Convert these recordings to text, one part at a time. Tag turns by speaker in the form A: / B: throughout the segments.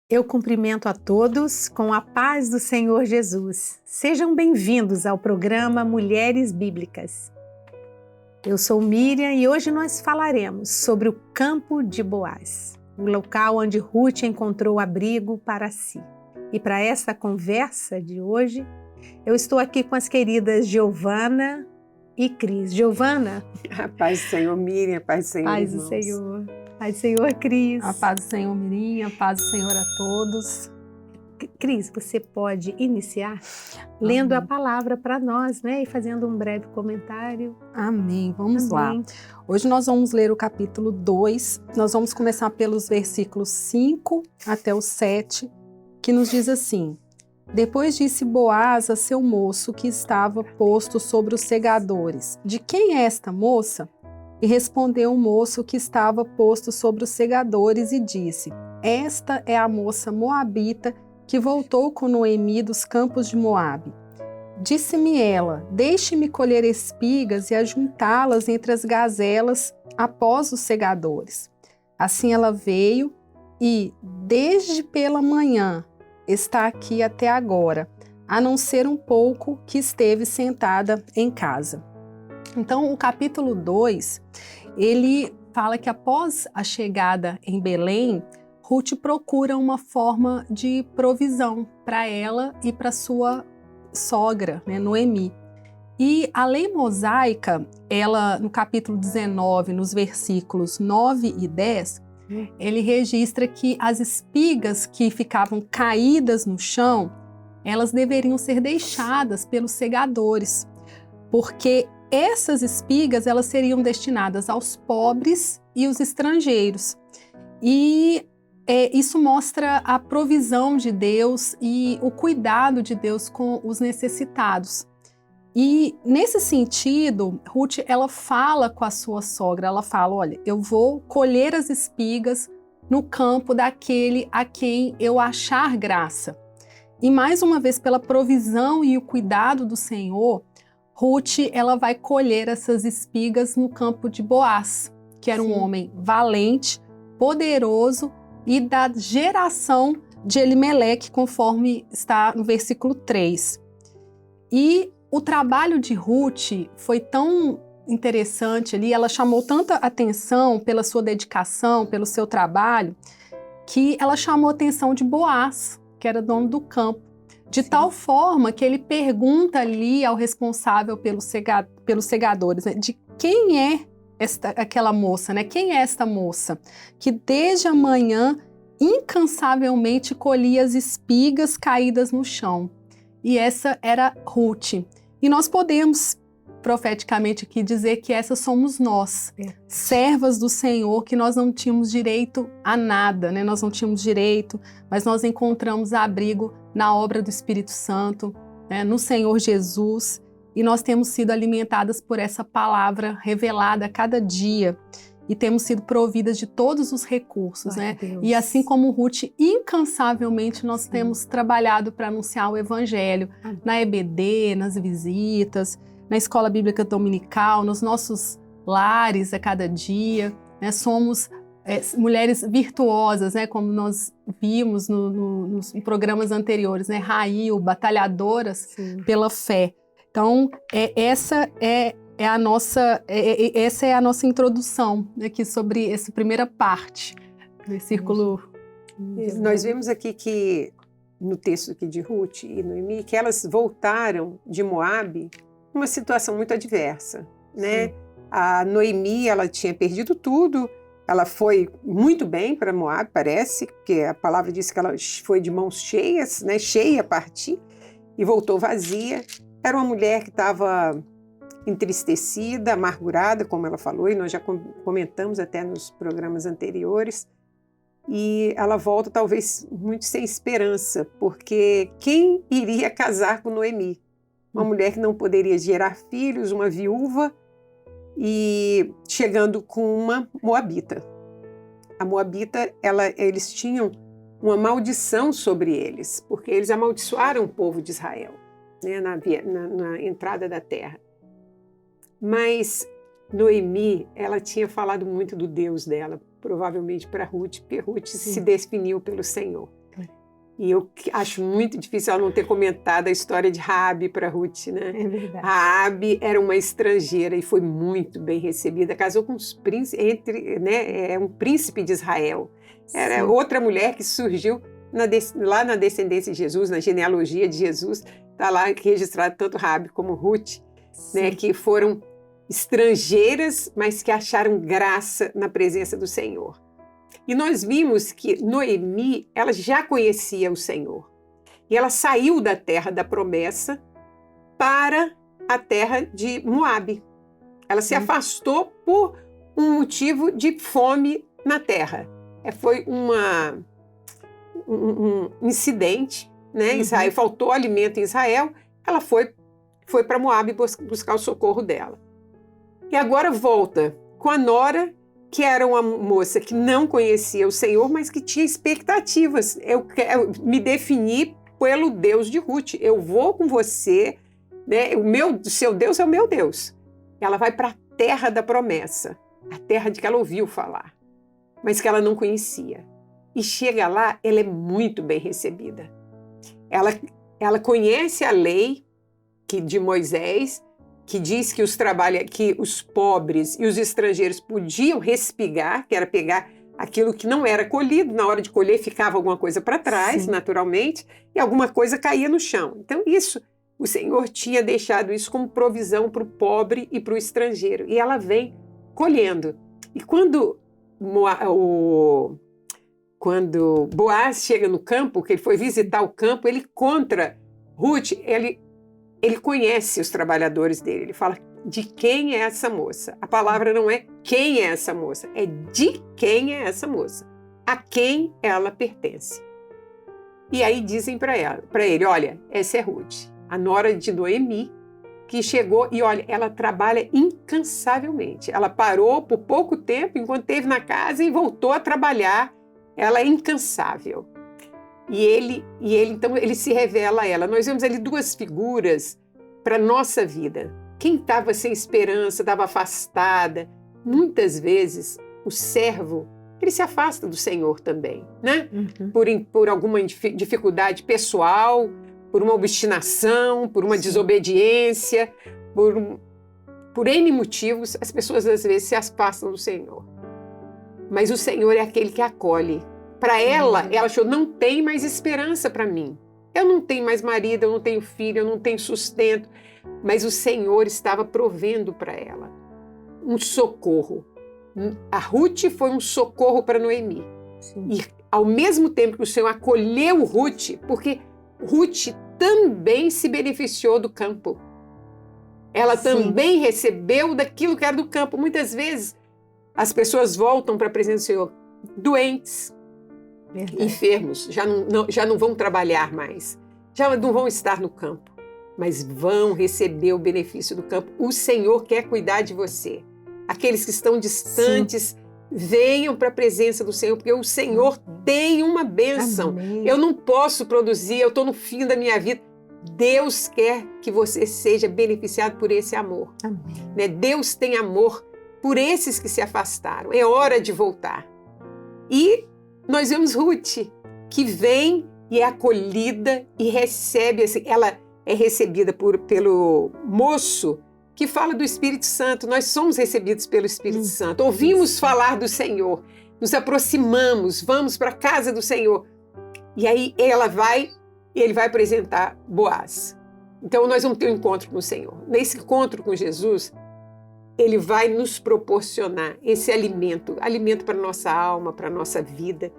A: Eu cumprimento a todos com a paz do Senhor Jesus. Sejam bem-vindos ao programa Mulheres Bíblicas. Eu sou Miriam e hoje nós falaremos sobre o campo de Boaz, o local onde Ruth encontrou abrigo para si. E para essa conversa de hoje, eu estou aqui com as queridas Giovana e Cris. Giovana?
B: A paz do Senhor, Miriam, a paz do Senhor,
A: Paz
B: irmãos.
A: do Senhor. Paz do Senhor, Cris.
C: A paz do Senhor, Miriam, a paz do Senhor a todos.
A: Cris, você pode iniciar lendo a palavra para nós, né? E fazendo um breve comentário.
C: Amém. Vamos lá. Hoje nós vamos ler o capítulo 2. Nós vamos começar pelos versículos 5 até o 7, que nos diz assim: Depois disse Boaz a seu moço que estava posto sobre os segadores: De quem é esta moça? E respondeu o moço que estava posto sobre os segadores e disse: Esta é a moça moabita que voltou com Noemi dos campos de Moabe. Disse-me ela: Deixe-me colher espigas e ajuntá-las entre as gazelas após os segadores. Assim ela veio e, desde pela manhã, está aqui até agora, a não ser um pouco que esteve sentada em casa. Então, o capítulo 2, ele fala que após a chegada em Belém, Ruth procura uma forma de provisão para ela e para sua sogra, né, Noemi. E a lei mosaica, ela no capítulo 19, nos versículos 9 e 10, ele registra que as espigas que ficavam caídas no chão, elas deveriam ser deixadas pelos segadores, porque essas espigas elas seriam destinadas aos pobres e os estrangeiros. E isso mostra a provisão de Deus e o cuidado de Deus com os necessitados. E nesse sentido, Ruth ela fala com a sua sogra, ela fala: olha, eu vou colher as espigas no campo daquele a quem eu achar graça. E mais uma vez, pela provisão e o cuidado do Senhor, Ruth ela vai colher essas espigas no campo de Boaz, que era um homem valente, poderoso e da geração de Elimeleque, conforme está no versículo 3. E o trabalho de Ruth foi tão interessante ali, ela chamou tanta atenção pela sua dedicação, pelo seu trabalho, que ela chamou a atenção de Boaz, que era dono do campo. De tal forma que ele pergunta ali ao responsável pelos segadores, né, de quem é aquela moça, né? Quem é esta moça que desde a manhã incansavelmente colhia as espigas caídas no chão? E essa era Ruth. E nós podemos profeticamente aqui dizer que essas somos nós, servas do Senhor, que nós não tínhamos direito a nada, né? Nós não tínhamos direito, mas nós encontramos abrigo na obra do Espírito Santo, né? No Senhor Jesus, e nós temos sido alimentadas por essa palavra revelada a cada dia e temos sido providas de todos os recursos, né? E assim como Ruth, incansavelmente nós temos trabalhado para anunciar o Evangelho na EBD, nas visitas, na escola bíblica dominical, nos nossos lares a cada dia, né? Somos mulheres virtuosas, né? Como nós vimos nos programas anteriores, né? Raio, batalhadoras pela fé. Então, essa é a nossa introdução aqui sobre essa primeira parte, versículo.
B: Nós vemos aqui que, no texto aqui de Ruth e Noemi, que elas voltaram de Moabe numa situação muito adversa, né? A Noemi, ela tinha perdido tudo, ela foi muito bem para Moabe, parece, porque a palavra diz que ela foi de mãos cheias, né? Cheia a partir, e voltou vazia. Era uma mulher que estava entristecida, amargurada, como ela falou, e nós já comentamos até nos programas anteriores. E ela volta talvez muito sem esperança, porque quem iria casar com Noemi? Uma mulher que não poderia gerar filhos, uma viúva, e chegando com uma moabita. A moabita, eles tinham uma maldição sobre eles, porque eles amaldiçoaram o povo de Israel, né, na entrada da terra. Mas Noemi, ela tinha falado muito do Deus dela, provavelmente para Ruth, porque Ruth se definiu pelo Senhor. E eu acho muito difícil ela não ter comentado a história de Raabe para Ruth, né?
A: É verdade.
B: Raabe era uma estrangeira e foi muito bem recebida, casou com um príncipe de Israel. Era outra mulher que surgiu lá na descendência de Jesus, na genealogia de Jesus, está lá registrado tanto Raabe como Ruth, né, que foram estrangeiras, mas que acharam graça na presença do Senhor. E nós vimos que Noemi, ela já conhecia o Senhor. E ela saiu da terra da promessa para a terra de Moabe. Ela se afastou por um motivo de fome na terra. Foi um incidente, né? Israel, faltou alimento em Israel, ela foi para Moabe buscar o socorro dela. E agora volta com a nora, que era uma moça que não conhecia o Senhor, mas que tinha expectativas. Eu me defini pelo Deus de Ruth. Eu vou com você, né? O seu Deus é o meu Deus. Ela vai para a terra da promessa, a terra de que ela ouviu falar, mas que ela não conhecia. E chega lá, ela é muito bem recebida. Ela conhece a lei de Moisés, que diz que os pobres e os estrangeiros podiam respigar, que era pegar aquilo que não era colhido, na hora de colher ficava alguma coisa para trás, naturalmente, e alguma coisa caía no chão. Então o Senhor tinha deixado isso como provisão para o pobre e para o estrangeiro, e ela vem colhendo. E quando Boaz chega no campo, que ele foi visitar o campo, ele encontra Ruth, ele conhece os trabalhadores dele, ele fala de quem é essa moça. A palavra não é quem é essa moça, é de quem é essa moça, a quem ela pertence. E aí dizem para ele, olha, essa é Ruth, a nora de Noemi, que chegou e olha, ela trabalha incansavelmente. Ela parou por pouco tempo enquanto esteve na casa e voltou a trabalhar. Ela é incansável. E ele então, ele se revela a ela. Nós vemos ali duas figuras para a nossa vida. Quem estava sem esperança, estava afastada. Muitas vezes, o servo, ele se afasta do Senhor também, né? Por alguma dificuldade pessoal, por uma obstinação, por uma desobediência, por N motivos, as pessoas às vezes se afastam do Senhor. Mas o Senhor é aquele que acolhe. Para ela achou, não tem mais esperança para mim. Eu não tenho mais marido, eu não tenho filho, eu não tenho sustento. Mas o Senhor estava provendo para ela um socorro. A Ruth foi um socorro para Noemi. E ao mesmo tempo que o Senhor acolheu Ruth, porque Ruth também se beneficiou do campo. Ela também recebeu daquilo que era do campo. Muitas vezes as pessoas voltam para a presença do Senhor doentes, enfermos, já não vão trabalhar mais, já não vão estar no campo, mas vão receber o benefício do campo. O Senhor quer cuidar de você. Aqueles que estão distantes, venham para a presença do Senhor, porque o Senhor tem uma bênção. Eu não posso produzir, eu estou no fim da minha vida. Deus quer que você seja beneficiado por esse amor. Né? Deus tem amor por esses que se afastaram. É hora de voltar. E nós vemos Ruth, que vem e é acolhida e recebe, assim, ela é recebida pelo moço que fala do Espírito Santo. Nós somos recebidos pelo Espírito Santo. Ouvimos falar do Senhor, nos aproximamos, vamos para a casa do Senhor. E aí ele vai apresentar Boaz. Então nós vamos ter um encontro com o Senhor. Nesse encontro com Jesus, ele vai nos proporcionar esse alimento para a nossa alma, para a nossa vida.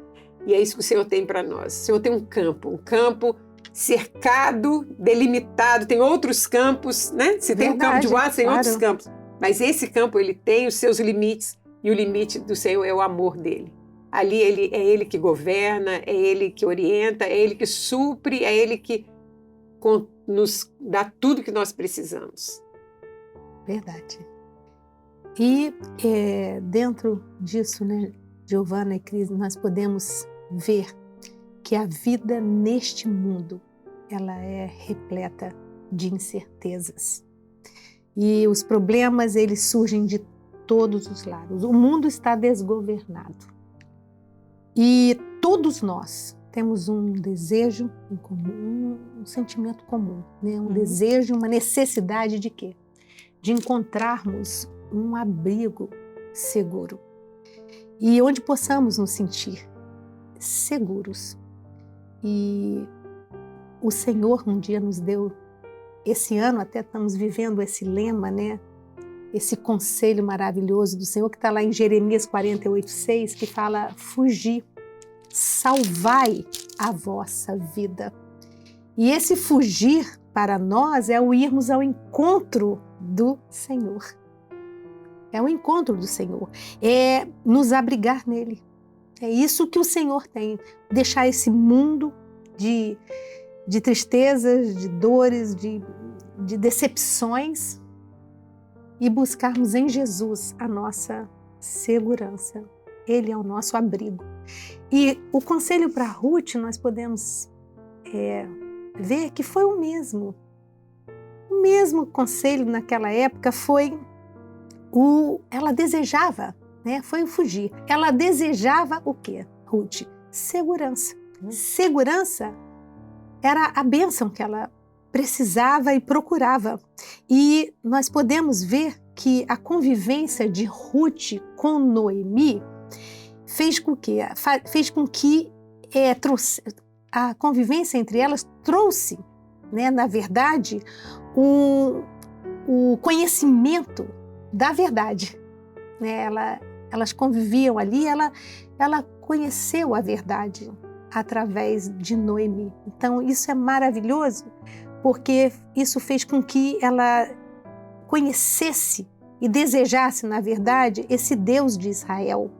B: E é isso que o Senhor tem para nós. O Senhor tem um campo cercado, delimitado. Tem outros campos, né? Se tem um campo de Boaz, tem outros campos. Mas esse campo, ele tem os seus limites. E o limite do Senhor é o amor dele. Ali é ele que governa, é ele que orienta, é ele que supre, é ele que nos dá tudo que nós precisamos.
A: Verdade. E dentro disso, né, Giovana e Cris, nós podemos ver porque a vida neste mundo, ela é repleta de incertezas. E os problemas, eles surgem de todos os lados. O mundo está desgovernado. E todos nós temos um desejo em comum, um sentimento comum, né? Um desejo, uma necessidade de quê? De encontrarmos um abrigo seguro. E onde possamos nos sentir seguros. E o Senhor um dia nos deu, esse ano até estamos vivendo esse lema, né? Esse conselho maravilhoso do Senhor que está lá em Jeremias 48:6, que fala: fugir, salvai a vossa vida. E esse fugir para nós é o irmos ao encontro do Senhor. É o encontro do Senhor, é nos abrigar nele. É isso que o Senhor tem, deixar esse mundo de tristezas, de dores, de decepções e buscarmos em Jesus a nossa segurança. Ele é o nosso abrigo. E o conselho para Ruth nós podemos ver que foi o mesmo. O mesmo conselho naquela época foi ela desejava, né? Foi o fugir. Ela desejava o quê, Ruth? Segurança. Segurança era a bênção que ela precisava e procurava. E nós podemos ver que a convivência de Ruth com Noemi fez com que a convivência entre elas trouxe, né, na verdade, o conhecimento da verdade. Né? Elas conviviam ali, ela conheceu a verdade através de Noemi. Então isso é maravilhoso, porque isso fez com que ela conhecesse e desejasse, na verdade, esse Deus de Israel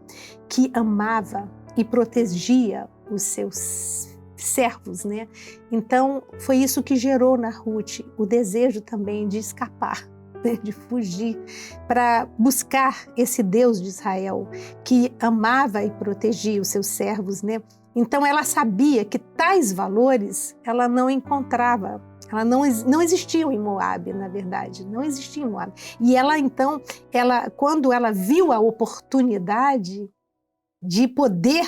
A: que amava e protegia os seus servos, né? Então foi isso que gerou na Ruth o desejo também de escapar, né? De fugir, para buscar esse Deus de Israel que amava e protegia os seus servos, né? Então ela sabia que tais valores ela não encontrava. Ela não existiam em Moabe, na verdade, não existia em Moabe. E ela, então, quando ela viu a oportunidade de poder,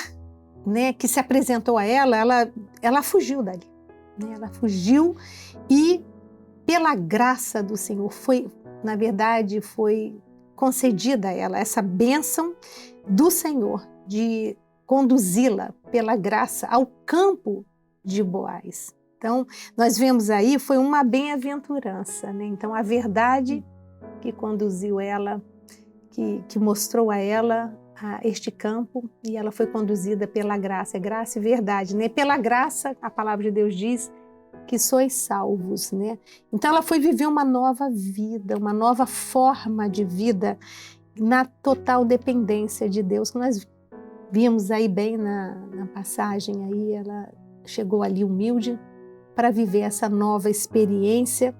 A: né, que se apresentou a ela fugiu dali. Né? Ela fugiu e, pela graça do Senhor, na verdade, foi concedida a ela essa bênção do Senhor de conduzi-la pela graça ao campo de Boaz. Então, nós vemos aí, foi uma bem-aventurança, né? Então, a verdade que conduziu ela, que mostrou a ela este campo, e ela foi conduzida pela graça, graça e verdade, né? Pela graça, a palavra de Deus diz que sois salvos, né? Então, ela foi viver uma nova vida, uma nova forma de vida na total dependência de Deus, que nós vimos aí bem na passagem, aí ela chegou ali humilde, para viver essa nova experiência,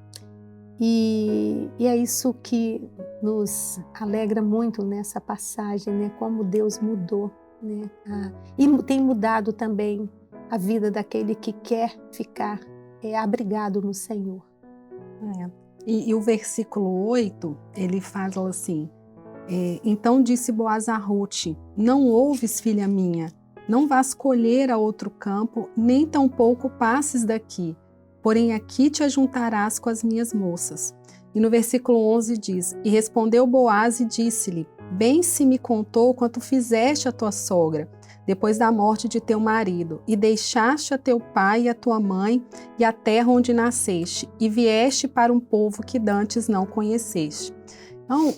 A: e é isso que nos alegra muito nessa passagem, né? Como Deus mudou, né? E tem mudado também a vida daquele que quer ficar abrigado no Senhor.
C: E o versículo 8, ele fala assim: então disse Boaz a Ruth: não ouves, filha minha? Não vás colher a outro campo, nem tampouco passes daqui, porém aqui te ajuntarás com as minhas moças. E no versículo 11 diz: e respondeu Boaz e disse-lhe: bem se me contou quanto fizeste a tua sogra, depois da morte de teu marido, e deixaste a teu pai e a tua mãe e a terra onde nasceste, e vieste para um povo que dantes não conheceste. Então,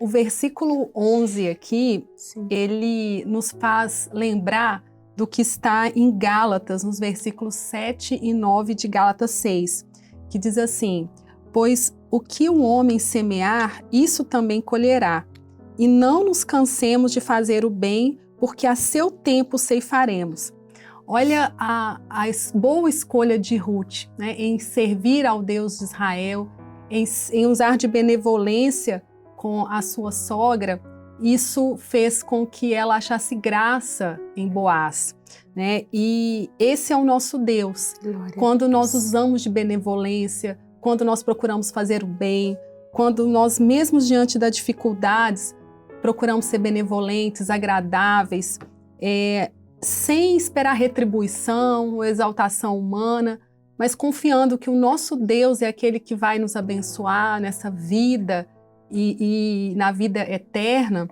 C: o versículo 11 aqui, sim, ele nos faz lembrar do que está em Gálatas, nos versículos 7 e 9 de Gálatas 6, que diz assim: pois o que o homem semear, isso também colherá, e não nos cansemos de fazer o bem, porque a seu tempo ceifaremos. Olha a boa escolha de Ruth, né, em servir ao Deus de Israel, em usar de benevolência com a sua sogra. Isso fez com que ela achasse graça em Boaz. né? E esse é o nosso Deus. Quando nós usamos de benevolência, quando nós procuramos fazer o bem, quando nós, mesmo diante das dificuldades, procuramos ser benevolentes, agradáveis, sem esperar retribuição ou exaltação humana, mas confiando que o nosso Deus é aquele que vai nos abençoar nessa vida e na vida eterna,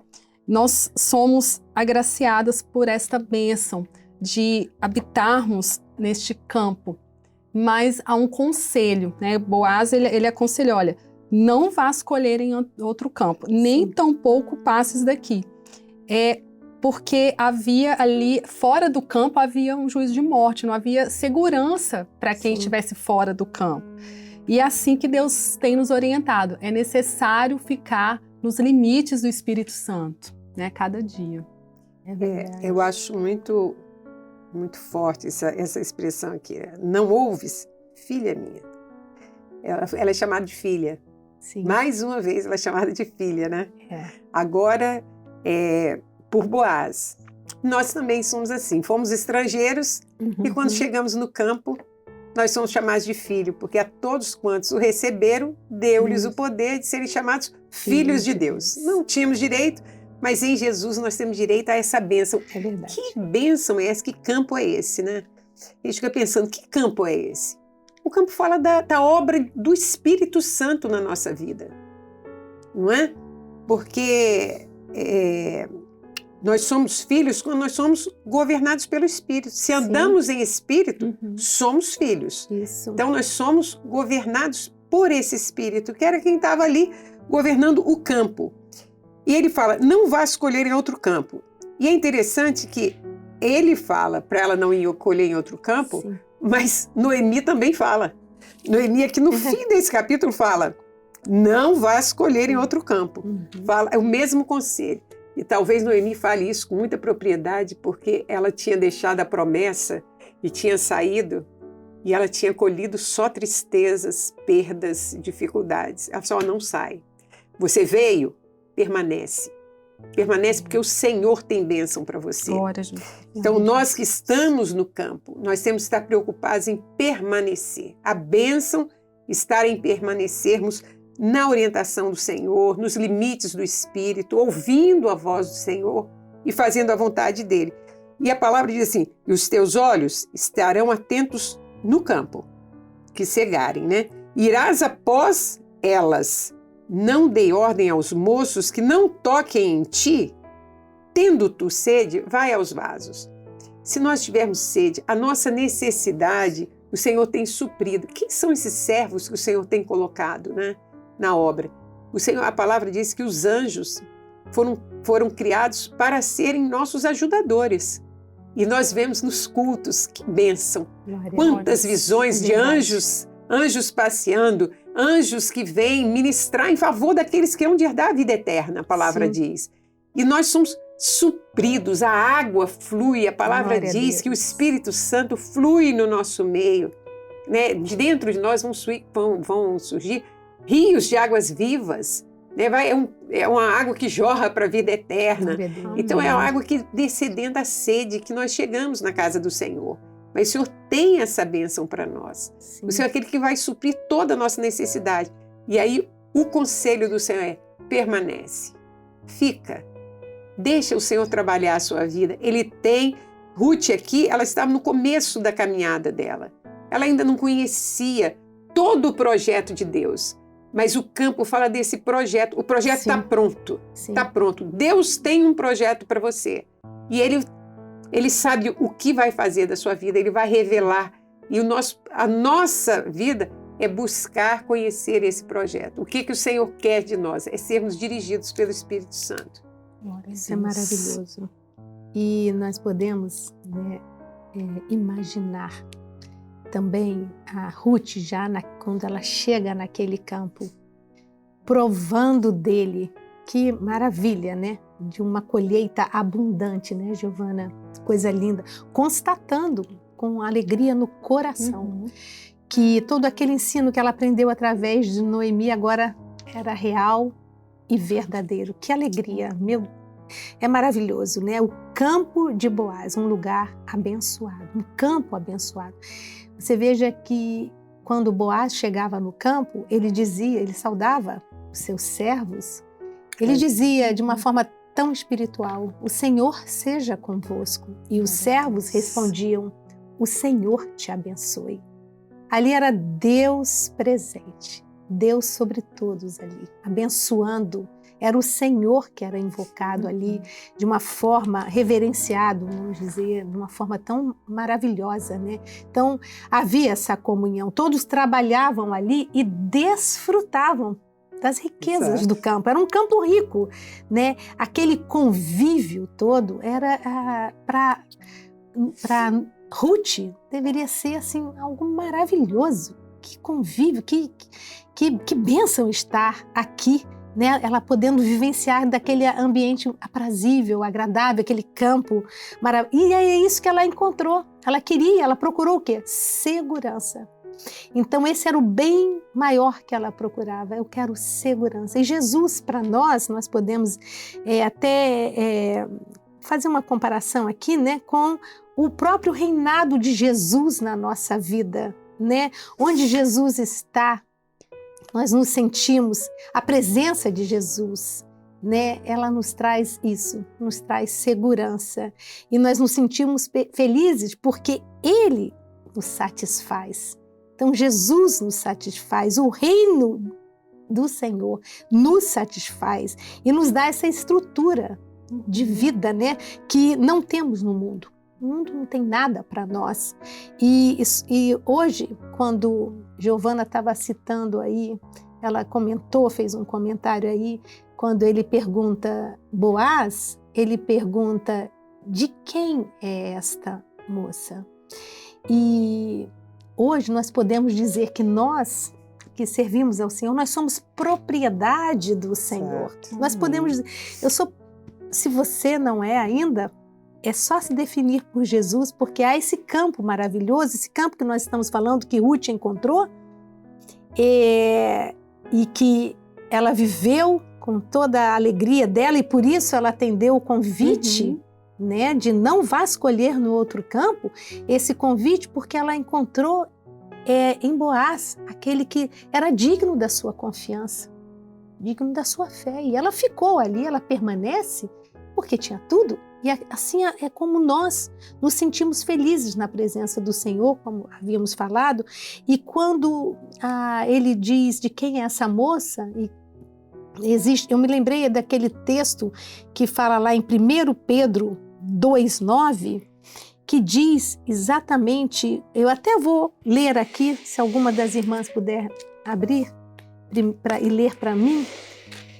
C: nós somos agraciadas por esta bênção de habitarmos neste campo. Mas há um conselho, né? Boaz, ele aconselha, olha, não vás colher em outro campo, nem tampouco passes daqui. Porque havia ali, fora do campo, havia um juízo de morte, não havia segurança para quem estivesse fora do campo. E é assim que Deus tem nos orientado. É necessário ficar nos limites do Espírito Santo, né? Cada dia.
B: Eu acho muito forte essa expressão aqui. Não ouves, filha minha. Ela é chamada de filha.
A: Sim.
B: Mais uma vez ela é chamada de filha, né? Agora, por Boaz. Nós também somos assim. Fomos estrangeiros e quando chegamos no campo, nós somos chamados de filho, porque a todos quantos o receberam, deu-lhes o poder de serem chamados filhos de Deus. Não tínhamos direito, mas em Jesus nós temos direito a essa bênção.
A: É verdade.
B: Que bênção é essa? Que campo é esse, né? A gente fica pensando, que campo é esse? O campo fala da obra do Espírito Santo na nossa vida, não é? Porque nós somos filhos quando nós somos governados pelo Espírito. Se andamos em Espírito, somos filhos.
A: Isso.
B: Então nós somos governados por esse Espírito, que era quem estava ali governando o campo. E ele fala, não vá escolher em outro campo. E é interessante que ele fala para ela não ir colher em outro campo, mas Noemi também fala. Noemi aqui no fim desse capítulo fala, não vá escolher em outro campo. Fala, é o mesmo conselho. E talvez Noemi fale isso com muita propriedade, porque ela tinha deixado a promessa e tinha saído, e ela tinha colhido só tristezas, perdas, dificuldades. Ela só não sai. Você veio, permanece. Permanece porque o Senhor tem bênção para você.
C: Glória, Jesus.
B: Então, nós que estamos no campo, nós temos que estar preocupados em permanecer. A bênção está em permanecermos na orientação do Senhor, nos limites do Espírito, ouvindo a voz do Senhor e fazendo a vontade dele. E a palavra diz assim, e os teus olhos estarão atentos no campo, que cegarem, né? Irás após elas, não dei ordem aos moços que não toquem em ti, tendo tu sede, vai aos vasos. Se nós tivermos sede, a nossa necessidade, o Senhor tem suprido. Quem são esses servos que o Senhor tem colocado, né, na obra? O Senhor, a palavra diz que os anjos foram criados para serem nossos ajudadores. E nós vemos nos cultos, que bênção. Quantas visões de anjos passeando, anjos que vêm ministrar em favor daqueles que hão de herdar a vida eterna, a palavra diz. E nós somos supridos, a água flui, a palavra diz que o Espírito Santo flui no nosso meio, né? De dentro de nós vão surgir rios de águas vivas, né? É uma água que jorra para a vida eterna. Então é uma água que descedendo a sede que nós chegamos na casa do Senhor. Mas o Senhor tem essa bênção para nós. O Senhor é aquele que vai suprir toda a nossa necessidade. E aí o conselho do Senhor é, permanece, fica, deixa o Senhor trabalhar a sua vida. Ele tem, Ruth aqui, ela estava no começo da caminhada dela. Ela ainda não conhecia todo o projeto de Deus. Mas o campo fala desse projeto. O projeto está pronto. Está pronto. Deus tem um projeto para você. E Ele sabe o que vai fazer da sua vida. Ele vai revelar. E a nossa vida é buscar conhecer esse projeto. O que o Senhor quer de nós? É sermos dirigidos pelo Espírito Santo.
A: Isso é maravilhoso. E nós podemos, né, imaginar também a Ruth quando ela chega naquele campo, provando dele. Que maravilha, né? De uma colheita abundante, né, Giovana? Coisa linda. Constatando com alegria no coração que todo aquele ensino que ela aprendeu através de Noemi agora era real e verdadeiro. Que alegria, é maravilhoso, né? O campo de Boaz, um lugar abençoado, um campo abençoado. Você veja que quando Boaz chegava no campo, ele saudava os seus servos, ele dizia de uma forma tão espiritual: o Senhor seja convosco. E os servos respondiam: o Senhor te abençoe. Ali era Deus presente, Deus sobre todos ali, abençoando. Era o Senhor que era invocado ali de uma forma reverenciado, vamos dizer, de uma forma tão maravilhosa, né? Então, havia essa comunhão. Todos trabalhavam ali e desfrutavam das riquezas do campo. Era um campo rico, né? Aquele convívio todo era para Ruth, deveria ser assim algo maravilhoso. Que convívio, que bênção estar aqui, né? Ela podendo vivenciar daquele ambiente aprazível, agradável, aquele campo maravilhoso. E é isso que ela encontrou. Ela procurou o quê? Segurança. Então esse era o bem maior que ela procurava. Eu quero segurança. E Jesus, para nós podemos até fazer uma comparação aqui, né, com o próprio reinado de Jesus na nossa vida, né? Onde Jesus está, nós nos sentimos a presença de Jesus, né? Ela nos traz isso, nos traz segurança. E nós nos sentimos felizes porque Ele nos satisfaz. Então Jesus nos satisfaz, o reino do Senhor nos satisfaz e nos dá essa estrutura de vida, né? Que não temos no mundo. O mundo não tem nada para nós. E hoje, quando Giovana estava citando aí, ela comentou, fez um comentário aí, quando ele pergunta Boaz, ele pergunta: de quem é esta moça? E hoje nós podemos dizer que nós, que servimos ao Senhor, nós somos propriedade do Senhor. Certo. Nós podemos dizer, se você não é ainda, é só se definir por Jesus, porque há esse campo maravilhoso, esse campo que nós estamos falando, que Ruth encontrou, e que ela viveu com toda a alegria dela, e por isso ela atendeu o convite, né, de não vá escolher no outro campo, esse convite, porque ela encontrou em Boaz aquele que era digno da sua confiança, digno da sua fé. E ela ficou ali, ela permanece, porque tinha tudo. E assim é como nós nos sentimos felizes na presença do Senhor, como havíamos falado. E quando ele diz de quem é essa moça, eu me lembrei daquele texto que fala lá em 1 Pedro 2,9, que diz exatamente, eu até vou ler aqui, se alguma das irmãs puder abrir e ler para mim,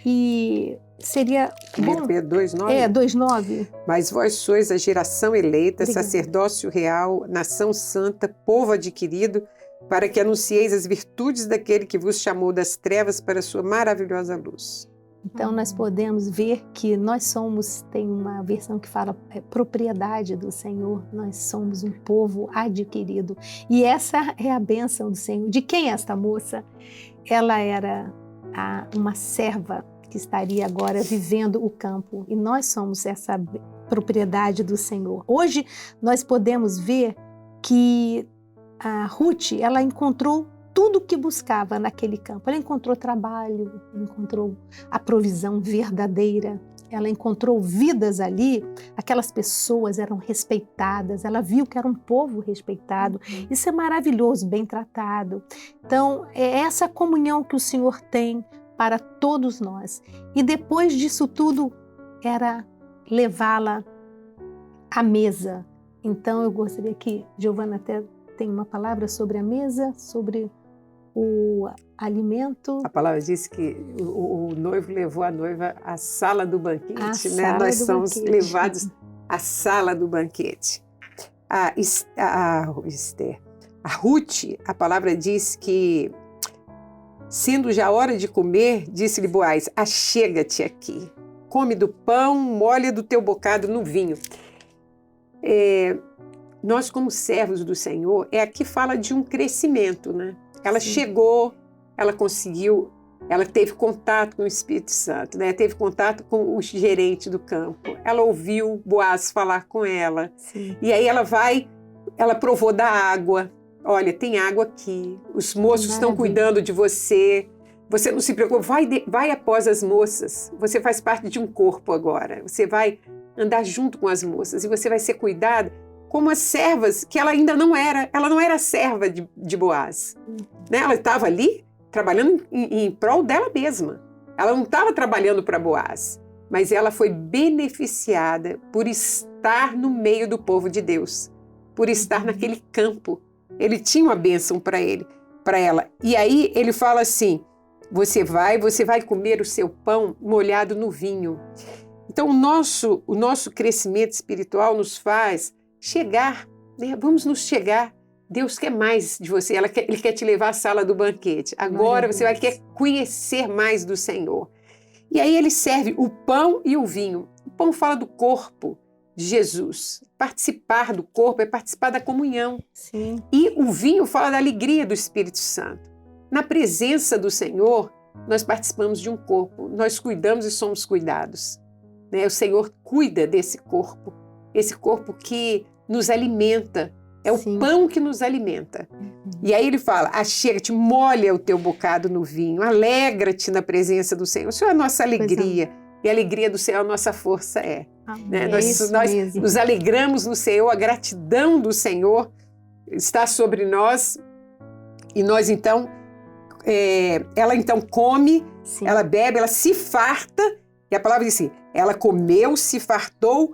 A: e seria bom.
B: 2,9?
A: 2,9.
B: Mas vós sois a geração eleita, sacerdócio real, nação santa, povo adquirido, para que anuncieis as virtudes daquele que vos chamou das trevas para a sua maravilhosa luz.
A: Então nós podemos ver que nós somos, tem uma versão que fala propriedade do Senhor, nós somos um povo adquirido. E essa é a bênção do Senhor. De quem é esta moça? Ela era uma serva que estaria agora vivendo o campo, e nós somos essa propriedade do Senhor. Hoje nós podemos ver que a Ruth, ela encontrou tudo o que buscava naquele campo. Ela encontrou trabalho, encontrou a provisão verdadeira, ela encontrou vidas ali, aquelas pessoas eram respeitadas, ela viu que era um povo respeitado. Isso é maravilhoso, bem tratado. Então, é essa comunhão que o Senhor tem para todos nós. E depois disso tudo, era levá-la à mesa. Então, eu gostaria que Giovana até tem uma palavra sobre a mesa, sobre o alimento.
B: A palavra diz que o noivo levou a noiva à sala do banquete, né? Nós somos levados à sala do banquete. A Ruth, a palavra diz que, sendo já hora de comer, disse-lhe Boaz: achega-te aqui, come do pão, molha do teu bocado no vinho. Nós, como servos do Senhor, aqui fala de um crescimento, né? Ela chegou, ela conseguiu ela teve contato com o Espírito Santo, né? Teve contato com o gerente do campo. Ela ouviu Boaz falar com ela.
A: Sim.
B: E aí ela provou da água. Olha, tem água aqui. Os moços estão cuidando de você. Você não se preocupe, vai após as moças. Você faz parte de um corpo agora. Você vai andar junto com as moças e você vai ser cuidada como as servas, que ela ainda não era. Ela não era serva de Boaz. Né? Ela estava ali trabalhando em prol dela mesma. Ela não estava trabalhando para Boaz, mas ela foi beneficiada por estar no meio do povo de Deus, por estar naquele campo. Ele tinha uma bênção para ela. E aí ele fala assim, você vai comer o seu pão molhado no vinho. Então o nosso crescimento espiritual nos faz chegar, né? Vamos nos chegar. Deus quer mais de você, Ele quer te levar à sala do banquete. Agora você vai querer conhecer mais do Senhor. E aí ele serve o pão e o vinho. O pão fala do corpo de Jesus. Participar do corpo é participar da comunhão.
A: Sim.
B: E o vinho fala da alegria do Espírito Santo. Na presença do Senhor, nós participamos de um corpo. Nós cuidamos e somos cuidados. Né? O Senhor cuida desse corpo. Esse corpo que nos alimenta. É o pão que nos alimenta. E aí ele fala, achega-te, molha o teu bocado no vinho, alegra-te na presença do Senhor. O Senhor é a nossa alegria. E a alegria do Senhor a nossa força é. Né? Nós nos alegramos no Senhor, a gratidão do Senhor está sobre nós. E nós então, ela então come, ela bebe, ela se farta. E a palavra diz assim, ela comeu, se fartou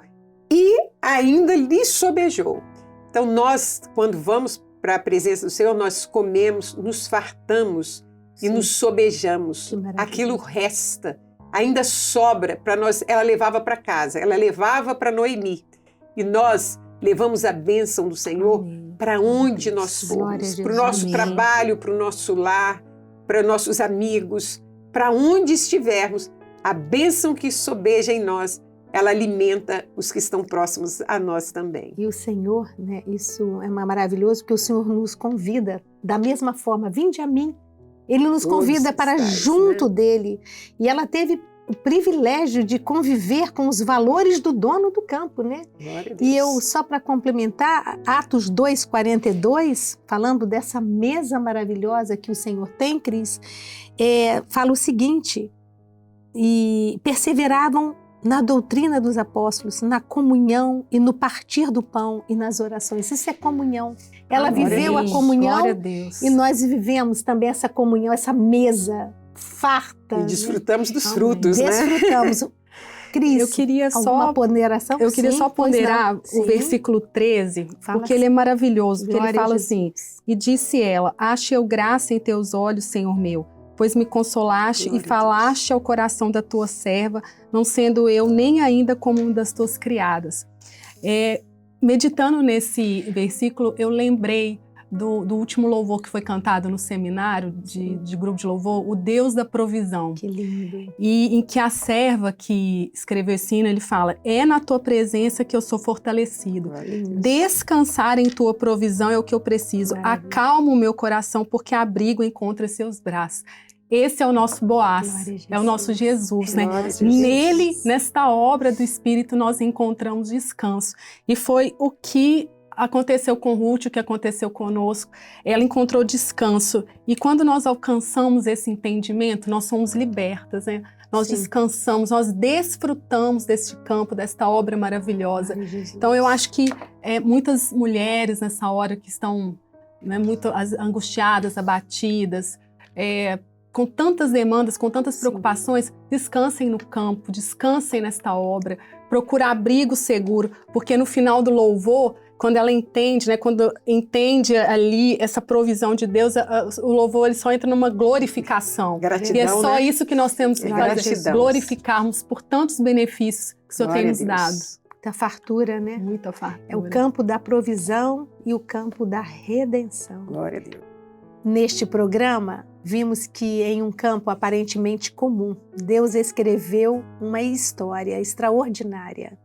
B: e ainda lhe sobejou. Então nós, quando vamos para a presença do Senhor, nós comemos, nos fartamos e nos sobejamos. Aquilo resta, ainda sobra para nós. Ela levava para casa, ela levava para Noemi. E nós levamos a bênção do Senhor para onde nós formos. Para o nosso trabalho, para o nosso lar, para nossos amigos, para onde estivermos. A bênção que sobeja em nós, ela alimenta os que estão próximos a nós também.
A: E o Senhor, né, isso é maravilhoso, porque o Senhor nos convida da mesma forma, vinde a mim. Ele nos convida para junto dele. E ela teve o privilégio de conviver com os valores do dono do campo, né?
B: Glória a Deus.
A: E eu, só para complementar, Atos 2:42, falando dessa mesa maravilhosa que o Senhor tem, Cris, fala o seguinte, e perseveravam na doutrina dos apóstolos, na comunhão e no partir do pão e nas orações. Isso é comunhão. Ela viveu a comunhão e nós vivemos também essa comunhão, essa mesa farta.
B: E desfrutamos dos frutos, né?
A: Desfrutamos. Cris,
C: eu queria
A: alguma ponderação?
C: Eu queria só ponderar o versículo 13, porque ele é maravilhoso, porque ele fala assim, e disse ela, ache eu graça em teus olhos, Senhor meu, pois me consolaste e falaste ao coração da tua serva, não sendo eu nem ainda como uma das tuas criadas. Meditando nesse versículo, eu lembrei do último louvor que foi cantado no seminário de grupo de louvor, o Deus da provisão.
A: Que lindo.
C: E em que a serva que escreveu esse hino, ele fala, é na tua presença que eu sou fortalecido. Descansar em tua provisão é o que eu preciso. Acalma o meu coração porque abrigo encontra seus braços. Esse é o nosso Boaz, é o nosso Jesus, né? Nele, nesta obra do Espírito, nós encontramos descanso. E foi o que aconteceu com Ruth, o que aconteceu conosco. Ela encontrou descanso. E quando nós alcançamos esse entendimento, nós somos libertas, né? Nós descansamos, nós desfrutamos deste campo, desta obra maravilhosa. Então eu acho que muitas mulheres nessa hora que estão, né, muito angustiadas, abatidas, com tantas demandas, com tantas preocupações, descansem no campo, descansem nesta obra, procura abrigo seguro, porque no final do louvor, quando ela entende, né, quando entende ali essa provisão de Deus, o louvor ele só entra numa glorificação.
B: Gratidão,
C: e é só
B: né?
C: isso que nós temos que fazer, glorificarmos por tantos benefícios que o Senhor tem nos dado.
A: Muita fartura, né?
C: Muita fartura.
A: É o campo da provisão e o campo da redenção.
B: Glória a Deus.
A: Neste programa, vimos que em um campo aparentemente comum, Deus escreveu uma história extraordinária.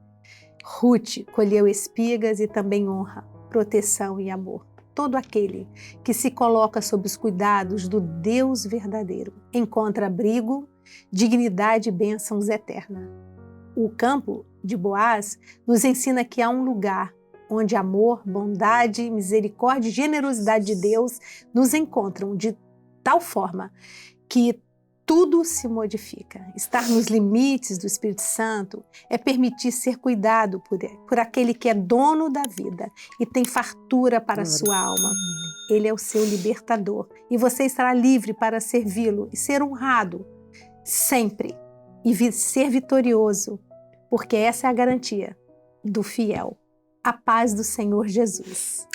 A: Ruth colheu espigas e também honra, proteção e amor. todo aquele que se coloca sob os cuidados do Deus verdadeiro encontra abrigo, dignidade e bênçãos eternas. O campo de Boaz nos ensina que há um lugar onde amor, bondade, misericórdia e generosidade de Deus nos encontram de tal forma que tudo se modifica. Estar nos limites do Espírito Santo é permitir ser cuidado por aquele que é dono da vida e tem fartura para a sua alma. Ele é o seu libertador e você estará livre para servi-lo e ser honrado sempre e ser vitorioso, porque essa é a garantia do fiel. A paz do Senhor Jesus.